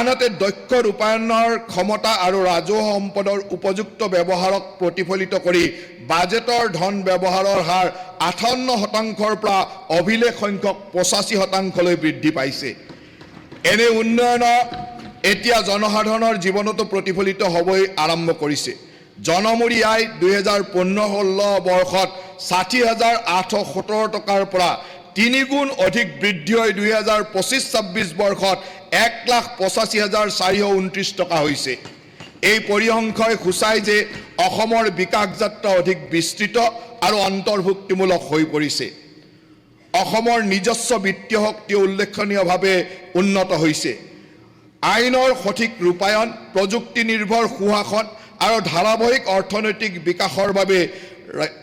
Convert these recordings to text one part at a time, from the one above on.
আনহাতে দক্ষ ৰূপায়ণৰ ক্ষমতা আৰু ৰাজহুৱা সম্পদৰ উপযুক্ত ব্যৱহাৰক প্ৰতিফলিত কৰি বাজেটৰ ধন ব্যৱহাৰৰ হাৰ 58%ৰ পৰা অভিলেখ সংখ্যক 85%লৈ বৃদ্ধি পাইছে। এনে উন্নয়ন এতিয়া জনসাধাৰণৰ জীৱনতো প্ৰতিফলিত হ'বলৈ আৰম্ভ কৰিছে। জনমূৰি আয় 2015-16 বৰ্ষত 60,817 টকাৰ পৰা 3 গুণ অধিক বৃদ্ধি হৈ 2025-26 বৰ্ষত 1,85,429 টকা হৈছে। এই পৰিসংখ্যাই সূচায় যে অসমৰ বিকাশ যাত্ৰা অধিক বিস্তৃত আৰু অন্তৰ্ভুক্তিমূলক হৈ পৰিছে। অসমৰ নিজস্ব বিত্তীয় শক্তি উল্লেখনীয়ভাৱে উন্নত হৈছে। আইনৰ সঠিক ৰূপায়ণ, প্ৰযুক্তি নিৰ্ভৰ সুশাসন আৰু ধাৰাবাহিক অৰ্থনৈতিক বিকাশৰ বাবে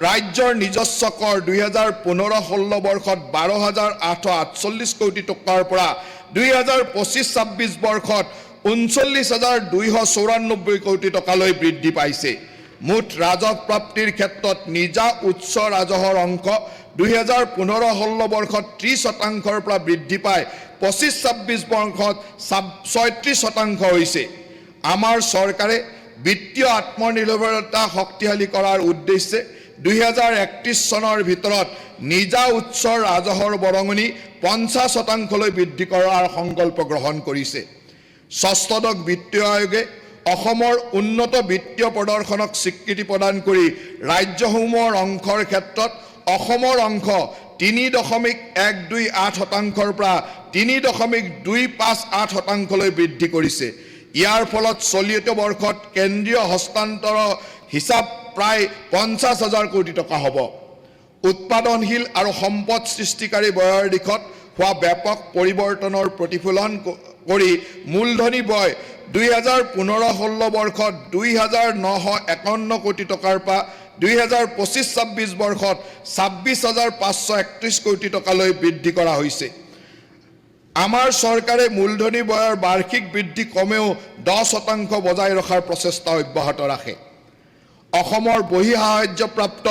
ৰাজ্যৰ নিজস্ব কৰ 2015-16 বৰ্ষত 12,848 কোটি টকাৰ পৰা 2025-26 বৰ্ষত 39,294 কোটি টকালৈ বৃদ্ধি পাইছে। মুঠ ৰাজহ প্ৰাপ্তিৰ ক্ষেত্ৰত নিজা উৎস ৰাজহৰ অংশ 2015-16 বৰ্ষত 30%ৰ পৰা বৃদ্ধি পাই 25-26 বৰ্ষত 36% হৈছে। আমাৰ চৰকাৰে বিত্তীয় আত্মনিৰ্ভৰতা শক্তিশালী কৰাৰ উদ্দেশ্যে 2031 চনৰ ভিতৰত নিজা উৎস ৰাজহৰ বৰঙণি 50%লৈ বৃদ্ধি কৰাৰ সংকল্প গ্ৰহণ কৰিছে। ষষ্ঠদশ বিত্তীয় আয়োগে অসমৰ উন্নত বিত্তীয় প্ৰদৰ্শনক স্বীকৃতি প্ৰদান কৰি ৰাজ্যসমূহৰ অংশৰ ক্ষেত্ৰত অসমৰ অংশ 3.128%ৰ পৰা 3.258%লৈ বৃদ্ধি কৰিছে। ইয়াৰ ফলত চলিত বৰ্ষত কেন্দ্ৰীয় হস্তান্তৰ হিচাপ প্ৰায় 50,000 কোটি টকা হ'ব। উৎপাদনশীল আৰু সম্পদ সৃষ্টিকাৰী ব্যয়ৰ দিশত হোৱা ব্যাপক পৰিৱৰ্তনৰ প্ৰতিফলন কৰি মূলধনী ব্যয় 2015-16 বৰ্ষত 2,951 কোটি টকাৰ পৰা 2025-26 বৰ্ষত 26,531 কোটি টকালৈ বৃদ্ধি কৰা হৈছে। আমাৰ চৰকাৰে মূলধনী ব্যয়ৰ বাৰ্ষিক বৃদ্ধি কমেও 10% বজাই ৰখাৰ প্ৰচেষ্টা অব্যাহত ৰাখে। অসমৰ বহি সাহায্যপ্ৰাপ্ত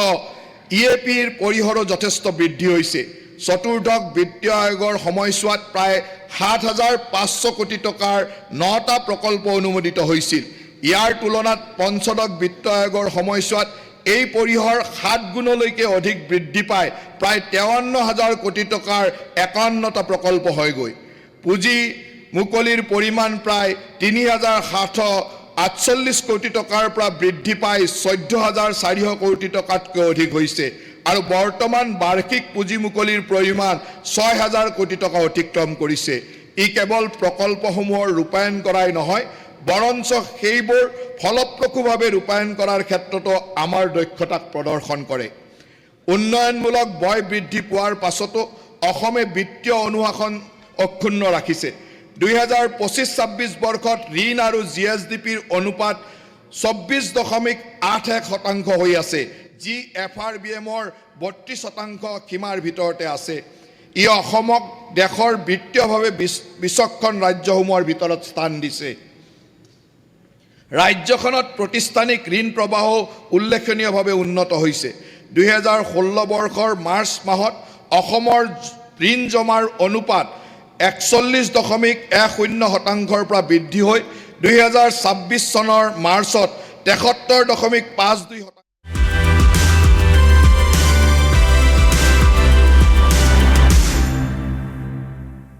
EAPৰ পৰিসৰো যথেষ্ট বৃদ্ধি হৈছে। চতুৰ্দশ বিত্তীয় আয়োগৰ সময়ছোৱাত প্ৰায় 7,500 কোটি টকাৰ 9টা প্ৰকল্প অনুমোদিত হৈছিল। ইয়াৰ তুলনাত পঞ্চদশ বিত্ত আয়োগৰ সময়ছোৱাত এই পৰিসৰ 7 গুণলৈকে অধিক বৃদ্ধি পায় প্ৰায় 53,000 কোটি টকাৰ 51টা প্ৰকল্প হয়গৈ। পুঁজি মুকলিৰ পৰিমাণ প্ৰায় 3,748 কোটি টকাৰ পৰা বৃদ্ধি পাই 14,400 কোটি টকাতকৈ অধিক হৈছে আৰু বৰ্তমান বাৰ্ষিক পুঁজি মুকলিৰ পৰিমাণ 6,000 কোটি টকা অতিক্ৰম কৰিছে। ই কেৱল প্ৰকল্পসমূহৰ ৰূপায়ণ কৰাই নহয়, বৰঞ্চ সেইবোৰ ফলপ্ৰসূভাৱে ৰূপায়ণ কৰাৰ ক্ষেত্ৰতো আমাৰ দক্ষতাক প্ৰদৰ্শন কৰে। উন্নয়নমূলক ব্যয় বৃদ্ধি পোৱাৰ পাছতো অসমে বিত্তীয় অনুশাসন অক্ষুণ্ণ ৰাখিছে। 2025-26 বৰ্ষত ঋণ আৰু GSDPৰ অনুপাত 24.81% হৈ আছে, যি FRBMৰ 32% সীমাৰ ভিতৰতে আছে। ই অসমক দেশৰ বিত্তীয়ভাৱে বিচক্ষণ ৰাজ্যসমূহৰ ভিতৰত স্থান দিছে। ৰাজ্যখনত প্ৰতিষ্ঠানিক ঋণ প্ৰবাহো উল্লেখনীয়ভাৱে উন্নত হৈছে। 2016 বৰ্ষৰ মাৰ্চ মাহত অসমৰ ঋণ জমাৰ অনুপাত 41.10%ৰ পৰা বৃদ্ধি হৈ 2026 চনৰ মাৰ্চত 73.52%